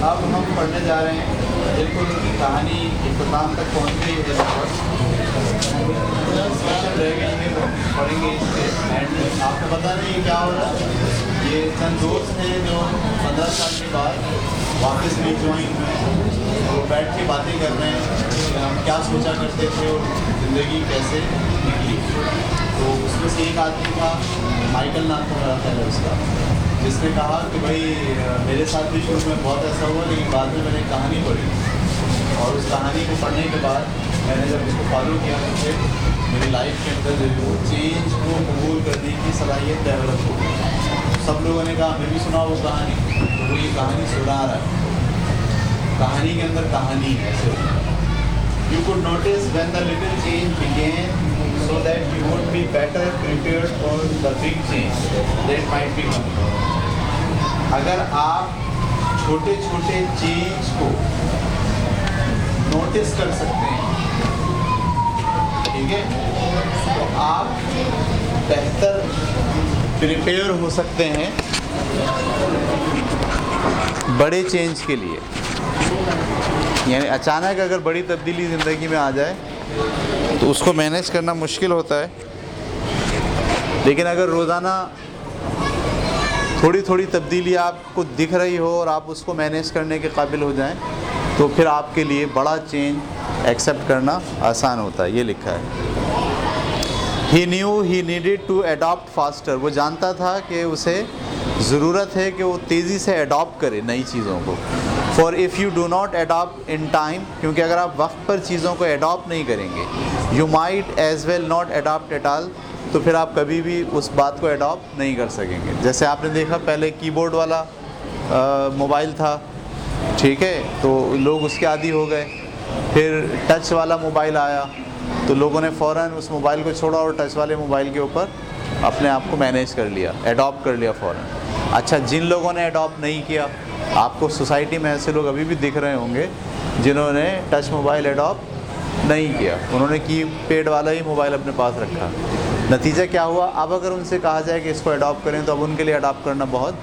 अब हम पढ़ने जा रहे हैं, बिल्कुल कहानी इख्तिताम तक पहुँच गई है लगभग, रह गई है वो पढ़ेंगे इसके। एंड आपको पता नहीं ये क्या हो रहा है, ये चंद दोस्त हैं जो 15 साल के बाद वापस रिज्वाइन हुए, वो बैठ के बातें कर रहे हैं कि हम क्या सोचा करते थे और ज़िंदगी कैसे निकली। तो उसमें से एक आदमी था, माइकल नाम था पहले उसका, जिसने कहा कि भाई मेरे साथ भी शुरू में बहुत ऐसा हुआ, लेकिन बाद में मैंने कहानी पढ़ी और उस कहानी को पढ़ने के बाद मैंने जब उसको फॉलो किया तो फिर मेरी लाइफ के अंदर जो है वो चेंज को कबूल करने की सलाहियत डेवलप हो गई। सब लोगों ने कहा हमें भी सुना वो कहानी, तो वो ये कहानी सुना रहा है, कहानी के अंदर कहानी है। ऐसे you could notice when the little change begin so that you would be better prepared for the big change that might be coming. अगर आप छोटे छोटे चेंज को नोटिस कर सकते हैं, ठीक है, तो आप बेहतर प्रिपेयर हो सकते हैं बड़े चेंज के लिए। यानी अचानक अगर बड़ी तब्दीली ज़िंदगी में आ जाए तो उसको मैनेज करना मुश्किल होता है, लेकिन अगर रोज़ाना थोड़ी थोड़ी तब्दीली आपको दिख रही हो और आप उसको मैनेज करने के काबिल हो जाएं तो फिर आपके लिए बड़ा चेंज एक्सेप्ट करना आसान होता है। ये लिखा है, he knew he needed to adopt faster. वो जानता था कि उसे ज़रूरत है कि वो तेज़ी से अडॉप्ट करे नई चीज़ों को। For if you do not adopt in time, क्योंकि अगर आप वक्त पर चीज़ों को अडॉप्ट नहीं करेंगे, you might as well not adopt at all, तो फिर आप कभी भी उस बात को अडॉप्ट नहीं कर सकेंगे। जैसे आपने देखा पहले कीबोर्ड वाला मोबाइल था, ठीक है, तो लोग उसके आदी हो गए। फिर टच वाला मोबाइल आया तो लोगों ने फ़ौरन उस मोबाइल को छोड़ा और टच वाले मोबाइल के ऊपर अपने आप को मैनेज कर लिया, अडॉप्ट कर लिया फ़ौरन। अच्छा, जिन लोगों ने अडॉप्ट नहीं किया, आपको सोसाइटी में ऐसे लोग अभी भी दिख रहे होंगे जिन्होंने टच मोबाइल अडॉप्ट नहीं किया, उन्होंने कीपैड वाला ही मोबाइल अपने पास रखा। नतीजा क्या हुआ, अब अगर उनसे कहा जाए कि इसको अडॉप्ट करें तो अब उनके लिए अडॉप्ट करना बहुत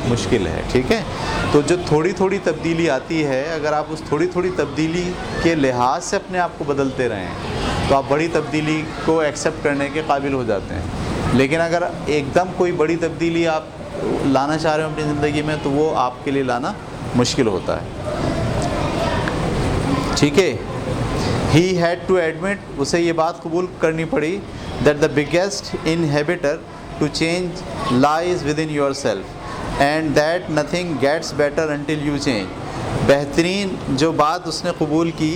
मुश्किल है, ठीक है। तो जो थोड़ी थोड़ी तब्दीली आती है, अगर आप उस थोड़ी थोड़ी तब्दीली के लिहाज से अपने आप को बदलते रहें तो आप बड़ी तब्दीली को एक्सेप्ट करने के काबिल हो जाते हैं। लेकिन अगर एकदम कोई बड़ी तब्दीली आप लाना चाह रहे हो अपनी ज़िंदगी में तो वो आपके लिए लाना मुश्किल होता है, ठीक है। ही हैड टू एडमिट, उसे ये बात कबूल करनी पड़ी, that the biggest inhibitor to change lies within yourself and that nothing gets better until you change. बेहतरीन जो बात उसने कबूल की,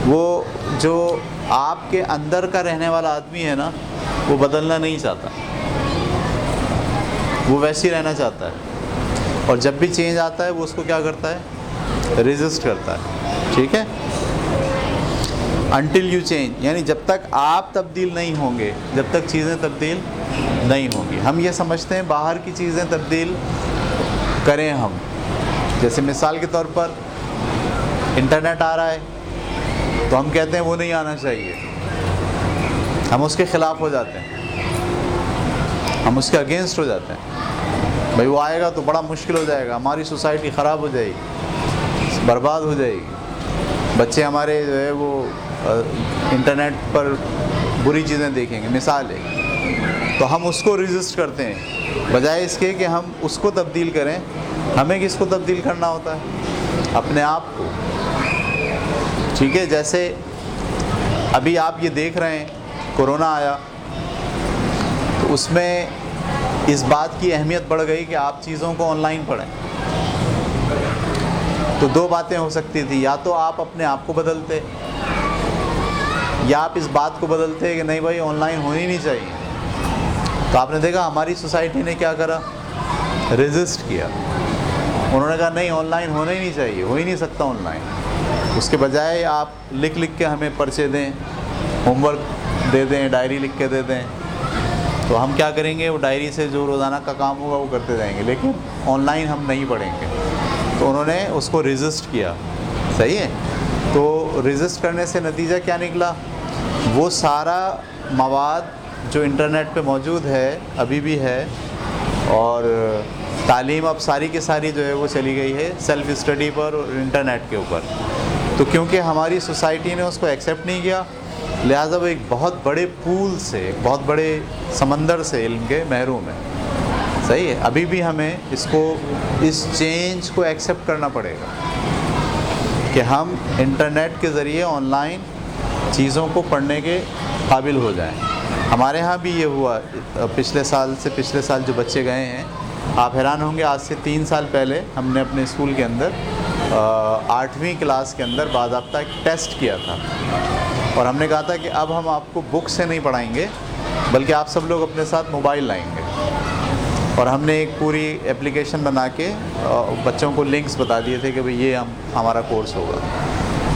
वो जो आपके अंदर का रहने वाला आदमी है ना, वो बदलना नहीं चाहता, वो वैसे ही रहना चाहता है। और जब भी चेंज आता है वो उसको क्या करता है, रेजिस्ट करता है, ठीक है। अनटिल यू चेंज, यानी जब तक आप तब्दील नहीं होंगे, जब तक चीज़ें तब्दील नहीं होंगी। हम ये समझते हैं बाहर की चीज़ें तब्दील करें हम, जैसे मिसाल के तौर पर इंटरनेट आ रहा है तो हम कहते हैं वो नहीं आना चाहिए, हम उसके ख़िलाफ़ हो जाते हैं, हम उसके अगेंस्ट हो जाते हैं। भाई वो आएगा तो बड़ा मुश्किल हो जाएगा, हमारी सोसाइटी ख़राब हो जाएगी, बर्बाद हो जाएगी, बच्चे हमारे जो है वो इंटरनेट पर बुरी चीज़ें देखेंगे, मिसाल है। तो हम उसको रेजिस्ट करते हैं बजाय इसके कि हम उसको तब्दील करें। हमें किसको तब्दील करना होता है, अपने आप को, ठीक है। जैसे अभी आप ये देख रहे हैं कोरोना आया तो उसमें इस बात की अहमियत बढ़ गई कि आप चीज़ों को ऑनलाइन पढ़ें। तो दो बातें हो सकती थी, या तो आप अपने आप को बदलते या आप इस बात को बदलते कि नहीं भाई ऑनलाइन होनी नहीं चाहिए। तो आपने देखा हमारी सोसाइटी ने क्या करा, रेजिस्ट किया। उन्होंने कहा नहीं, ऑनलाइन होना ही नहीं चाहिए, हो ही नहीं सकता ऑनलाइन। उसके बजाय आप लिख लिख के हमें पर्चे दें, होमवर्क दे दें, डायरी लिख के दे दें, तो हम क्या करेंगे, वो डायरी से जो रोज़ाना का काम होगा वो करते जाएंगे, लेकिन ऑनलाइन हम नहीं पढ़ेंगे। तो उन्होंने उसको रेजिस्ट किया, सही है। तो रेजिस्ट करने से नतीजा क्या निकला, वो सारा मवाद जो इंटरनेट पे मौजूद है, अभी भी है, और तालीम अब सारी की सारी जो है वो चली गई है सेल्फ स्टडी पर और इंटरनेट के ऊपर। तो क्योंकि हमारी सोसाइटी ने उसको एक्सेप्ट नहीं किया, लिहाजा वो एक बहुत बड़े पूल से, एक बहुत बड़े समंदर से इल्म के महरूम है। सही है, अभी भी हमें इसको, इस चेंज को एक्सेप्ट करना पड़ेगा कि हम इंटरनेट के ज़रिए ऑनलाइन चीज़ों को पढ़ने के काबिल हो जाएं। हमारे यहाँ भी ये हुआ, पिछले साल जो बच्चे गए हैं, आप हैरान होंगे, आज से 3 साल पहले हमने अपने स्कूल के अंदर 8वीं क्लास के अंदर बाज़ाब्ता एक टेस्ट किया था और हमने कहा था कि अब हम आपको बुक से नहीं पढ़ाएंगे बल्कि आप सब लोग अपने साथ मोबाइल लाएंगे। और हमने एक पूरी एप्लीकेशन बना के बच्चों को लिंक्स बता दिए थे कि भाई ये हमारा कोर्स होगा।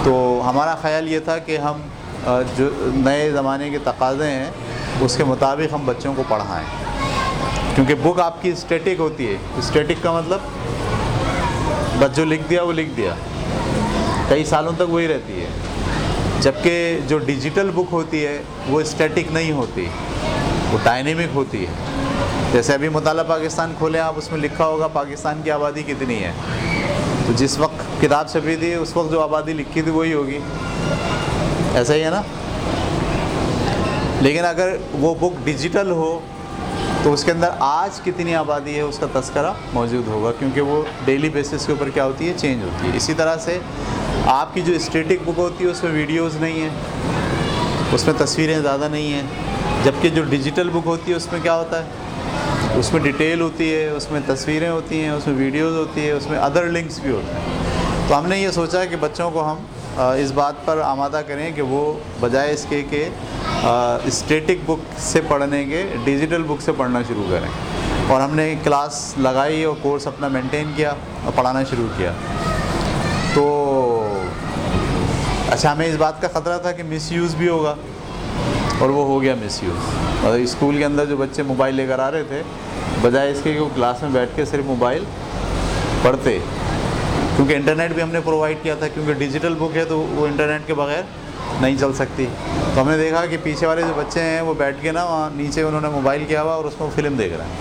तो हमारा ख़्याल ये था कि हम जो नए ज़माने के तकाज़े हैं उसके मुताबिक हम बच्चों को पढ़ाएं, क्योंकि बुक आपकी स्टैटिक होती है। स्टैटिक का मतलब बस जो लिख दिया वो लिख दिया, कई सालों तक वही रहती है। जबकि जो डिजिटल बुक होती है वो स्टैटिक नहीं होती, वो डायनेमिक होती है। जैसे अभी मुताला पाकिस्तान खोलें आप, उसमें लिखा होगा पाकिस्तान की आबादी कितनी है, तो जिस वक्त किताब छपी थी उस वक्त जो आबादी लिखी थी वही होगी, ऐसा ही है ना। लेकिन अगर वो बुक डिजिटल हो तो उसके अंदर आज कितनी आबादी है उसका तस्करा मौजूद होगा, क्योंकि वो डेली बेसिस के ऊपर क्या होती है, चेंज होती है। इसी तरह से आपकी जो स्टैटिक बुक होती है उसमें वीडियोस नहीं है, उसमें तस्वीरें ज़्यादा नहीं हैं, जबकि जो डिजिटल बुक होती है उसमें क्या होता है, उसमें डिटेल होती है, उसमें तस्वीरें होती हैं, उसमें वीडियोस होती है, उसमें अदर लिंक्स भी होते हैं। तो हमने ये सोचा कि बच्चों को हम इस बात पर आमादा करें कि वो बजाय इसके कि स्टैटिक बुक से पढ़ने के डिजिटल बुक से पढ़ना शुरू करें। और हमने क्लास लगाई और कोर्स अपना मेंटेन किया और पढ़ाना शुरू किया। तो अच्छा, हमें इस बात का ख़तरा था कि मिसयूज़ भी होगा, और वो हो गया मिसयूज़। और स्कूल के अंदर जो बच्चे मोबाइल लेकर आ रहे थे, बजाय इसके कि वो क्लास में बैठ के सिर्फ मोबाइल पढ़ते, क्योंकि इंटरनेट भी हमने प्रोवाइड किया था, क्योंकि डिजिटल बुक है तो वो इंटरनेट के बगैर नहीं चल सकती। तो हमने देखा कि पीछे वाले जो बच्चे हैं वो बैठ के ना वहाँ नीचे उन्होंने मोबाइल किया हुआ और उसमें फ़िल्म देख रहे हैं।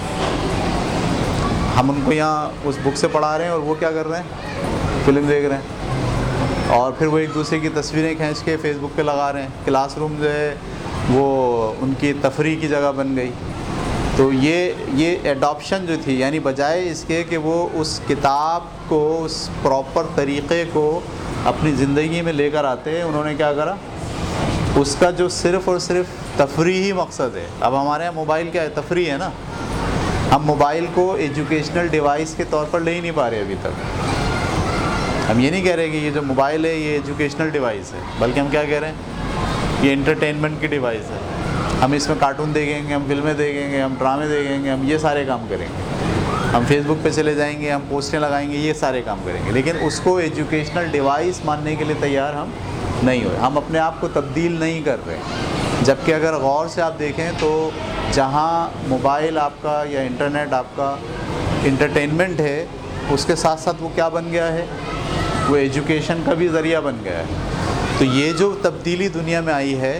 हम उनको यहाँ उस बुक से पढ़ा रहे हैं और वो क्या कर रहे हैं, फ़िल्म देख रहे हैं। और फिर वो एक दूसरे की तस्वीरें खींच के फेसबुक पे लगा रहे हैं। क्लासरूम जो है वो उनकी तफरीह की जगह बन गई। तो ये एडॉप्शन जो थी, यानी बजाय इसके कि वो उस किताब को, उस प्रॉपर तरीक़े को अपनी ज़िंदगी में लेकर आते हैं, उन्होंने क्या करा, उसका जो सिर्फ़ और सिर्फ तफरीही मकसद है। अब हमारे यहाँ मोबाइल क्या है, तफरीह है ना। हम मोबाइल को एजुकेशनल डिवाइस के तौर पर ले ही नहीं पा रहे अभी तक। हम ये नहीं कह रहे कि ये जो मोबाइल है ये एजुकेशनल डिवाइस है, बल्कि हम क्या कह रहे हैं, ये इंटरटेनमेंट की डिवाइस है। हम इसमें कार्टून देखेंगे, हम फिल्में देखेंगे, हम ड्रामे देखेंगे, हम ये सारे काम करेंगे। हम फेसबुक पे चले जाएंगे, हम पोस्टें लगाएंगे, ये सारे काम करेंगे। लेकिन उसको एजुकेशनल डिवाइस मानने के लिए तैयार हम नहीं हुए। हम अपने आप को तब्दील नहीं कर रहे। जबकि अगर गौर से आप देखें तो जहाँ मोबाइल आपका या इंटरनेट आपका इंटरटेनमेंट है, उसके साथ साथ वो क्या बन गया है, वो एजुकेशन का भी ज़रिया बन गया है। तो ये जो तब्दीली दुनिया में आई है,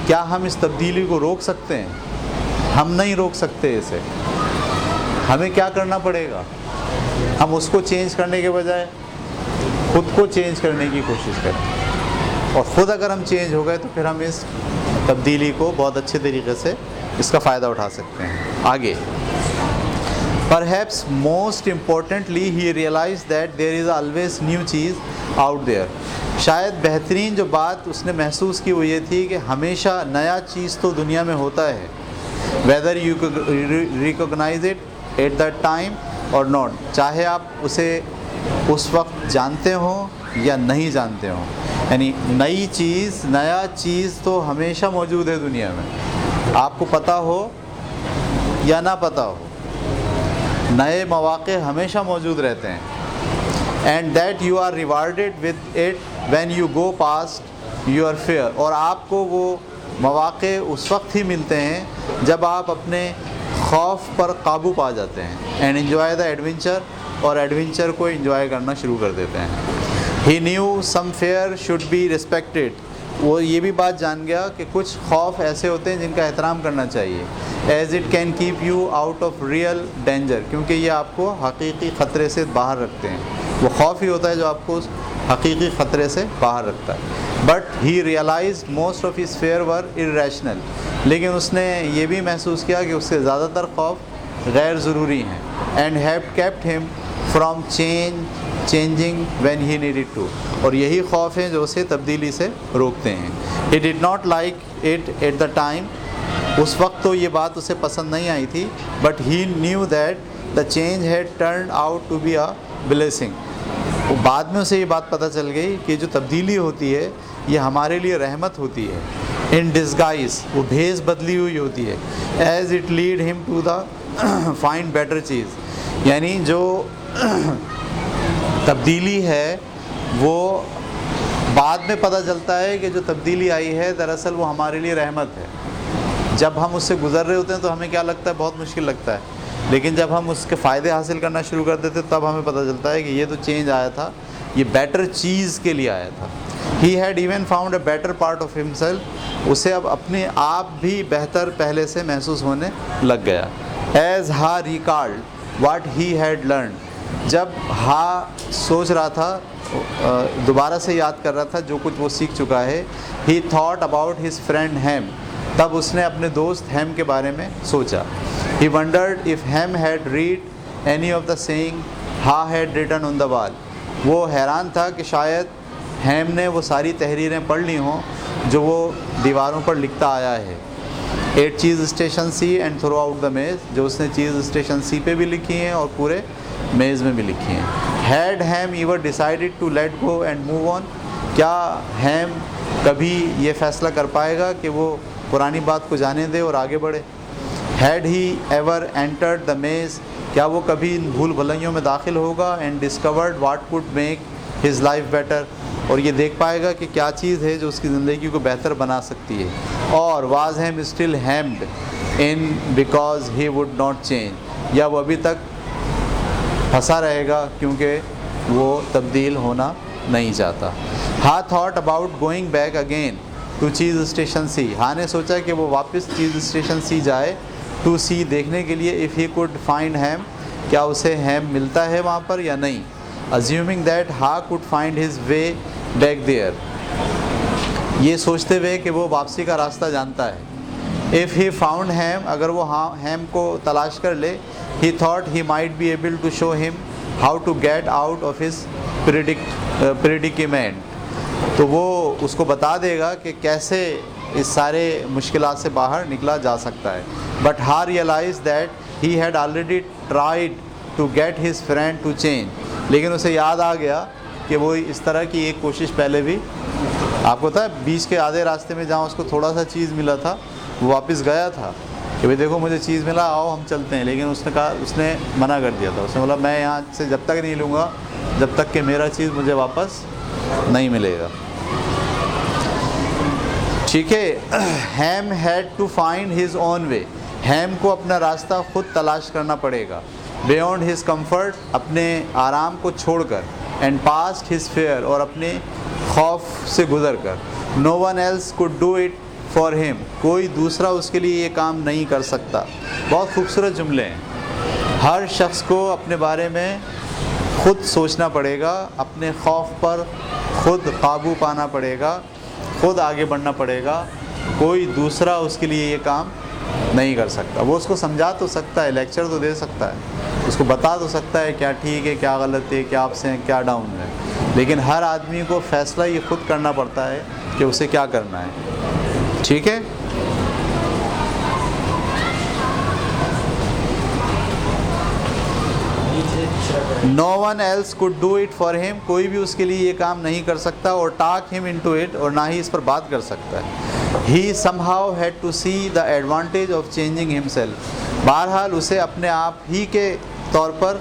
क्या हम इस तब्दीली को रोक सकते हैं? हम नहीं रोक सकते इसे। हमें क्या करना पड़ेगा, हम उसको चेंज करने के बजाय खुद को चेंज करने की कोशिश करें। और ख़ुद अगर हम चेंज हो गए तो फिर हम इस तब्दीली को बहुत अच्छे तरीके से इसका फ़ायदा उठा सकते हैं। आगे, perhaps most importantly he realize that there is always new cheese out there. शायद बेहतरीन जो बात उसने महसूस की वो ये थी कि हमेशा नया चीज़ तो दुनिया में होता है, whether you recognize it at that time और नॉट, चाहे आप उसे उस वक्त जानते हो या नहीं जानते हो। यानी नई चीज़, नया चीज़ तो हमेशा मौजूद है दुनिया में, आपको पता हो या ना पता हो, नए मौक़े हमेशा मौजूद रहते हैं। And that you are rewarded with it when you go past your fear, और आपको वो मौक़े उस वक्त ही मिलते हैं जब आप अपने खौफ पर काबू पा जाते हैं। एंड एन्जॉय द एडवेंचर, और एडवेंचर को एंजॉय करना शुरू कर देते हैं। He knew some fair should be respected, वो ये भी बात जान गया कि कुछ खौफ ऐसे होते हैं जिनका एहतराम करना चाहिए। As it can keep you out of real danger, क्योंकि ये आपको हकीकी ख़तरे से बाहर रखते हैं। वो खौफ ही होता है जो आपको उस हकीकी ख़तरे से बाहर रखता है। But he realize most of his fear were irrational, लेकिन उसने ये भी महसूस किया कि उसके ज़्यादातर खौफ गैर ज़रूरी हैं। And have kept him from changing when he needed to, और यही खौफ हैं जो उसे तब्दीली से रोकते हैं। He did not like it at the time, उस वक्त तो ये बात उसे पसंद नहीं आई थी, but he knew that the change had turn out to be a blessing. बाद में उसे ये बात पता चल गई कि जो तब्दीली होती है ये हमारे लिए रहमत होती है। इन डिस्गाइज, वो भेस बदली हुई होती है। As it lead him to the find better cheese, यानी जो तब्दीली है वो बाद में पता चलता है कि जो तब्दीली आई है दरअसल वो हमारे लिए रहमत है। जब हम उससे गुज़र रहे होते हैं तो हमें क्या लगता है, बहुत मुश्किल लगता है, लेकिन जब हम उसके फ़ायदे हासिल करना शुरू कर देते तब हमें पता चलता है कि ये तो चेंज आया था, ये बेटर चीज़ के लिए आया था। He had even found a better part of himself, उसे अब अपने आप भी बेहतर पहले से महसूस होने लग गया। As Haw recalled what he had learn, जब हा सोच रहा था, दोबारा से याद कर रहा था जो कुछ वो सीख चुका है। He thought about his friend Hem, तब उसने अपने दोस्त हैम के बारे में सोचा। He wondered if Ham had read any of the saying Ha had written on the wall. वो हैरान था कि शायद हैम ने वो सारी तहरीरें पढ़ ली हों जो वो दीवारों पर लिखता आया है। At cheese station C and throughout the maze, जो उसने चीज़ स्टेशन सी पे भी लिखी हैं और पूरे मेज़ में भी लिखी हैं। Had Hem ever decided to let go and move on, क्या हैम कभी ये फ़ैसला कर पाएगा कि वो पुरानी बात को जाने दे और आगे बढ़े। Had he ever entered the मेज़, क्या वो कभी इन भूल भलाइयों में दाखिल होगा। And discovered what could make his life better, और ये देख पाएगा कि क्या चीज़ है जो उसकी ज़िंदगी को बेहतर बना सकती है। और was Hem still hemmed in because he would not change, या वो अभी तक फंसा रहेगा क्योंकि वो तब्दील होना नहीं चाहता। Haw thought about going back again to Cheese station C, Haw ने सोचा कि वो वापस चीज़ स्टेशन सी जाए टू सी, देखने के लिए if he could find Hem, क्या उसे हैम मिलता है वहाँ पर या नहीं। Assuming that Haw could find his way back there, ये सोचते हुए कि वो वापसी का रास्ता जानता है। इफ़ ही फाउंड हैम, अगर वो हैम को तलाश कर ले, he thought he might be able to show him how to get out of his predicament, तो वो उसको बता देगा कि कैसे इस सारे मुश्किलात से बाहर निकला जा सकता है। But Haw realize that he had already tried to get his friend to change, लेकिन उसे याद आ गया कि वो इस तरह की एक कोशिश पहले भी, आपको पता है बीच के आधे रास्ते में जहाँ उसको थोड़ा सा चीज़ मिला था वो वापस गया था कि भाई देखो मुझे चीज़ मिला, आओ हम चलते हैं, लेकिन उसने कहा, उसने मना कर दिया था। उसने बोला मैं यहाँ से जब तक नहीं लूँगा जब तक कि मेरा चीज़ मुझे वापस नहीं मिलेगा। ठीक है। Hem had to find his own way, Hem को अपना रास्ता खुद तलाश करना पड़ेगा। बियॉन्ड हिज कंफर्ट, अपने आराम को छोड़कर। एंड पास्ट हिज फेयर, और अपने खौफ से गुजर कर। No one else could do it for him, कोई दूसरा उसके लिए ये काम नहीं कर सकता। बहुत खूबसूरत जुमले हैं। हर शख्स को अपने बारे में खुद सोचना पड़ेगा, अपने खौफ पर खुद काबू पाना पड़ेगा, खुद आगे बढ़ना पड़ेगा। कोई दूसरा उसके लिए ये काम नहीं कर सकता। वो उसको समझा तो सकता है, लेक्चर तो दे सकता है, उसको बता तो सकता है क्या ठीक है क्या गलत है, क्या अप्स हैं क्या डाउन है, लेकिन हर आदमी को फ़ैसला ये खुद करना पड़ता है कि उसे क्या करना है। ठीक है। No one else could do it for him, कोई भी उसके लिए ये काम नहीं कर सकता। और टाक हिम इनटू इट, और ना ही इस पर बात कर सकता है। He somehow had to see the advantage of changing himself, बहरहाल उसे अपने आप ही के तौर पर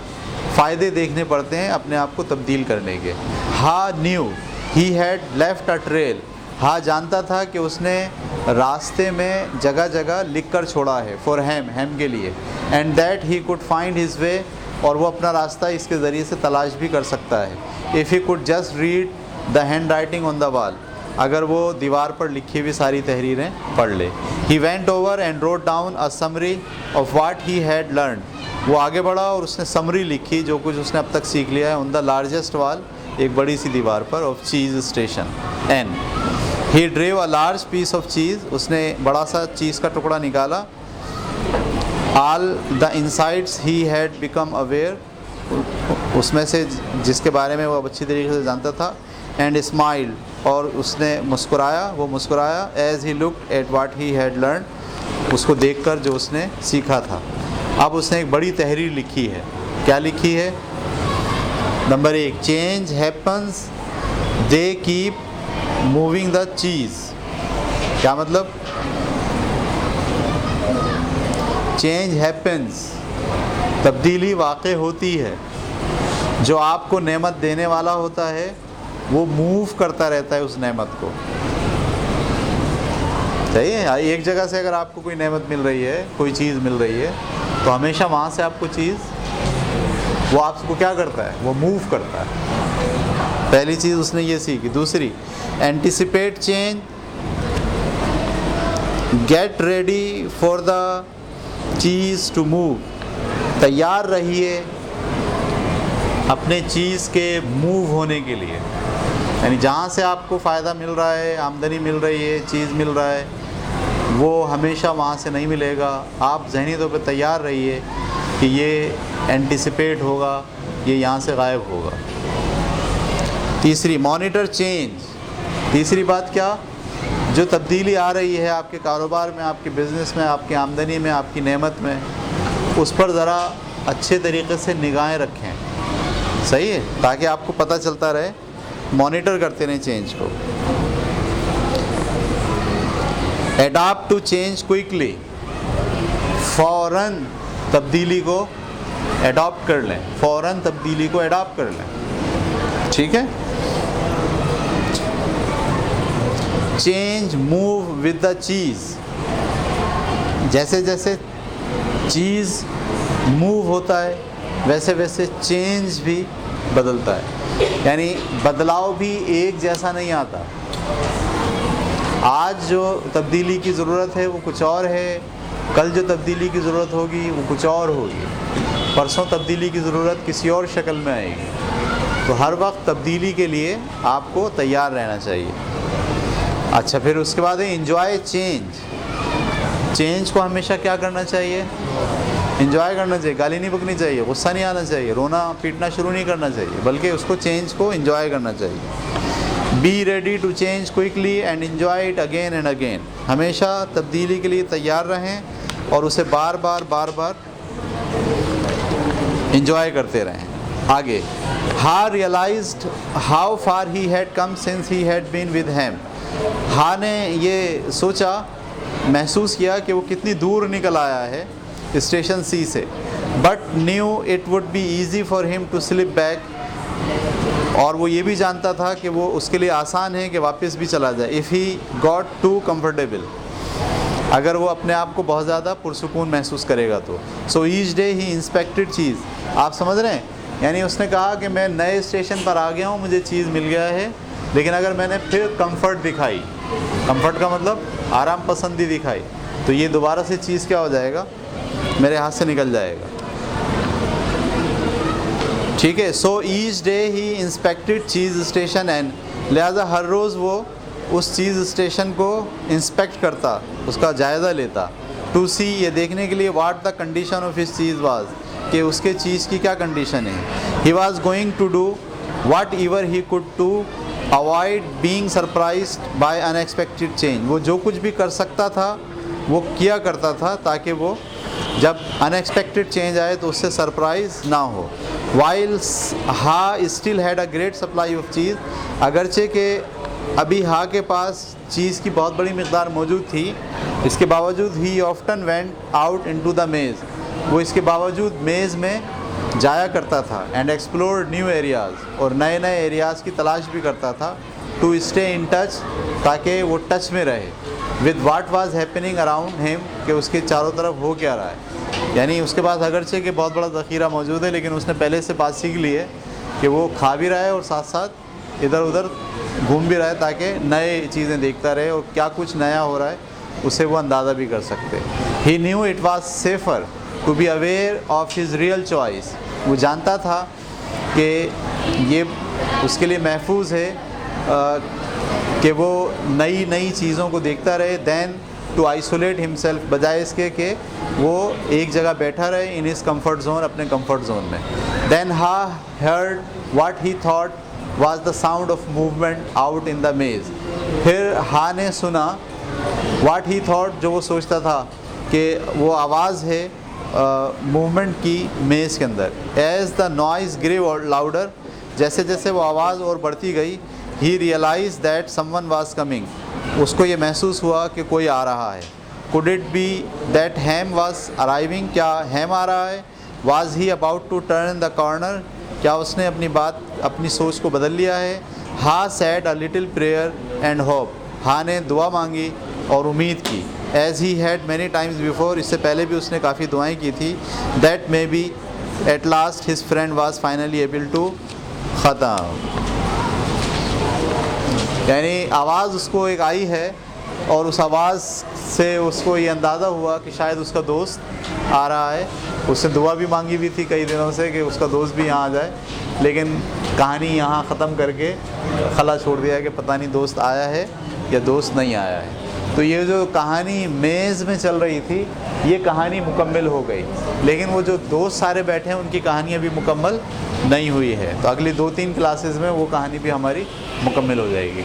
फ़ायदे देखने पड़ते हैं अपने आप को तब्दील करने के। हा new he had left a trail, हा जानता था कि उसने रास्ते में जगह जगह लिख कर छोड़ा है फॉर हैम, हैम के लिए। And that he could find his वे, और वो अपना रास्ता इसके ज़रिए से तलाश भी कर सकता है। If he could just read the hand writing on the wall, अगर वो दीवार पर लिखी हुई सारी तहरीरें पढ़ ले। He went over and wrote down a summary of what he had learn. वो आगे बढ़ा और उसने समरी लिखी जो कुछ उसने अब तक सीख लिया है। ऑन द लार्जेस्ट वॉल, एक बड़ी सी दीवार पर, of Cheese Station. And he drew a large piece of cheese. उसने बड़ा सा चीज़ का टुकड़ा निकाला। All the insights he had become aware, उसमें से जिसके बारे में वो अच्छी तरीके से जानता था। एंड स्माइल्ड, और उसने मुस्कुराया, वो मुस्कुराया। As he looked at what he had learn, उसको देखकर जो उसने सीखा था। अब उसने एक बड़ी तहरीर लिखी है। क्या लिखी है? Number 1, change happens they keep moving the cheese. क्या मतलब? चेंज हैपन्स, तब्दीली वाक़ होती है। जो आपको नेमत देने वाला होता है वो मूव करता रहता है उस नेमत को। सही है? एक जगह से अगर आपको कोई नेमत मिल रही है, कोई चीज़ मिल रही है, तो हमेशा वहाँ से आपको चीज़, वो आपको क्या करता है? वो मूव करता है। पहली चीज़ उसने ये सीखी। दूसरी, anticipate change, get ready for the cheese to move. तैयार रहिए अपने चीज़ के मूव होने के लिए। यानी जहाँ से आपको फ़ायदा मिल रहा है, आमदनी मिल रही है, चीज़ मिल रहा है, वो हमेशा वहाँ से नहीं मिलेगा। आप ज़हनी तौर पर तैयार रहिए कि ये एंटिसिपेट होगा, ये यहाँ से गायब होगा। तीसरी, मॉनिटर चेंज। तीसरी बात क्या? जो तब्दीली आ रही है आपके कारोबार में, आपके बिज़नेस में, आपकी आमदनी में, आपकी नेमत में, उस पर ज़रा अच्छे तरीके से निगाहें रखें। सही है? ताकि आपको पता चलता रहे, मॉनिटर करते रहें चेंज को। एडाप्ट टू चेंज क्विकली, फ़ौरन तब्दीली को एडॉप्ट कर लें, फ़ौरन तब्दीली को एडॉप्ट कर लें। ठीक है? चेंज मूव विद द चीज़, जैसे जैसे चीज़ मूव होता है वैसे वैसे चेंज भी बदलता है। यानी बदलाव भी एक जैसा नहीं आता। आज जो तब्दीली की ज़रूरत है वो कुछ और है, कल जो तब्दीली की ज़रूरत होगी वो कुछ और होगी, परसों तब्दीली की ज़रूरत किसी और शक्ल में आएगी। तो हर वक्त तब्दीली के लिए आपको तैयार रहना चाहिए। अच्छा, फिर उसके बाद है एंजॉय चेंज। चेंज को हमेशा क्या करना चाहिए? एंजॉय करना चाहिए। गाली नहीं बकनी चाहिए, गुस्सा नहीं आना चाहिए, रोना पीटना शुरू नहीं करना चाहिए, बल्कि उसको चेंज को एंजॉय करना चाहिए। Be ready to change quickly and enjoy it again and again. हमेशा तब्दीली के लिए तैयार रहें और उसे बार बार एंजॉय करते रहें। आगे, Haw realized how far he had come since he had been with him. Haw ने ये सोचा, महसूस किया कि वो कितनी दूर निकल आया है स्टेशन सी से। But knew it would be easy for him to slip back. और वो ये भी जानता था कि वो उसके लिए आसान है कि वापस भी चला जाए। If he got too comfortable, अगर वो अपने आप को बहुत ज़्यादा पुरसुकून महसूस करेगा तो। सो ईच डे ही इंस्पेक्टेड चीज़। आप समझ रहे हैं? यानी उसने कहा कि मैं नए स्टेशन पर आ गया हूँ, मुझे चीज़ मिल गया है, लेकिन अगर मैंने फिर कंफर्ट दिखाई, कंफर्ट का मतलब आराम पसंदी दिखाई, तो ये दोबारा से चीज़ क्या हो जाएगा? मेरे हाथ से निकल जाएगा। ठीक है? So each day he inspected cheese station and, लिहाजा हर रोज़ वो उस चीज़ स्टेशन को इंस्पेक्ट करता, उसका जायज़ा लेता। टू सी, ये देखने के लिए, what the condition of his cheese was, कि उसके चीज़ की क्या कंडीशन है। He was going to do whatever he could to avoid being surprised by unexpected change. वो जो कुछ भी कर सकता था वो किया करता था ताकि वो जब अनएक्सपेक्टेड चेंज आए तो उससे सरप्राइज ना हो। While Haw still had a great supply of cheese, अगरचे के अभी हा के पास चीज़ की बहुत बड़ी मकदार मौजूद थी, इसके बावजूद he often went out into the maze, वो इसके बावजूद मेज़ में जाया करता था। एंड एक्सप्लोर न्यू एरियाज़, और नए नए एरियाज़ की तलाश भी करता था। टू स्टे इन टच, ताकि वो टच में रहे with what was happening around him, कि उसके चारों तरफ हो क्या रहा है। यानी उसके पास अगरचे कि बहुत बड़ा ज़ख़ीरा मौजूद है, लेकिन उसने पहले से बात सीख ली है कि वो खा भी रहा है और साथ साथ इधर उधर घूम भी रहा है ताकि नए चीज़ें देखता रहे और क्या कुछ नया हो रहा है उसे वो अंदाज़ा भी कर सकते। He knew it was safer to be aware of his real choice. वो जानता था कि ये उसके लिए महफूज है कि वो नई नई चीज़ों को देखता रहे, दैन टू आइसोलेट हिमसेल्फ, बजाय इसके कि वो एक जगह बैठा रहे इन हिज कम्फर्ट जोन, अपने कम्फर्ट जोन में। Then Haw heard what he thought was the sound of movement out in the maze. फिर हा ने सुना वाट ही थॉट, जो वो सोचता था कि वो आवाज़ है मूवमेंट की मेज़ के अंदर। As the noise grew louder, जैसे जैसे वो आवाज़ और बढ़ती गई, he realize that someone was coming, उसको ये महसूस हुआ कि कोई आ रहा है। Could it be that Hem was arriving, क्या हैम आ रहा है? Was he about to turn the corner, क्या उसने अपनी सोच को बदल लिया है? Haw said a little prayer and hope, Haw ने दुआ मांगी और उम्मीद की। As he had many times before, इससे पहले भी उसने काफ़ी दुआएं की थी। That maybe at last his friend was finally able to ख़त्म। यानी आवाज़ उसको एक आई है और उस आवाज़ से उसको ये अंदाज़ा हुआ कि शायद उसका दोस्त आ रहा है। उसने दुआ भी मांगी हुई थी कई दिनों से कि उसका दोस्त भी यहाँ आ जाए, लेकिन कहानी यहाँ ख़त्म करके खला छोड़ दिया कि पता नहीं दोस्त आया है या दोस्त नहीं आया है। तो ये जो कहानी मेज़ में चल रही थी, ये कहानी मुकम्मल हो गई, लेकिन वो जो दोस्त सारे बैठे हैं उनकी कहानी अभी मुकम्मल नहीं हुई है। तो अगली 2-3 क्लासेस में वो कहानी भी हमारी मुकम्मल हो जाएगी।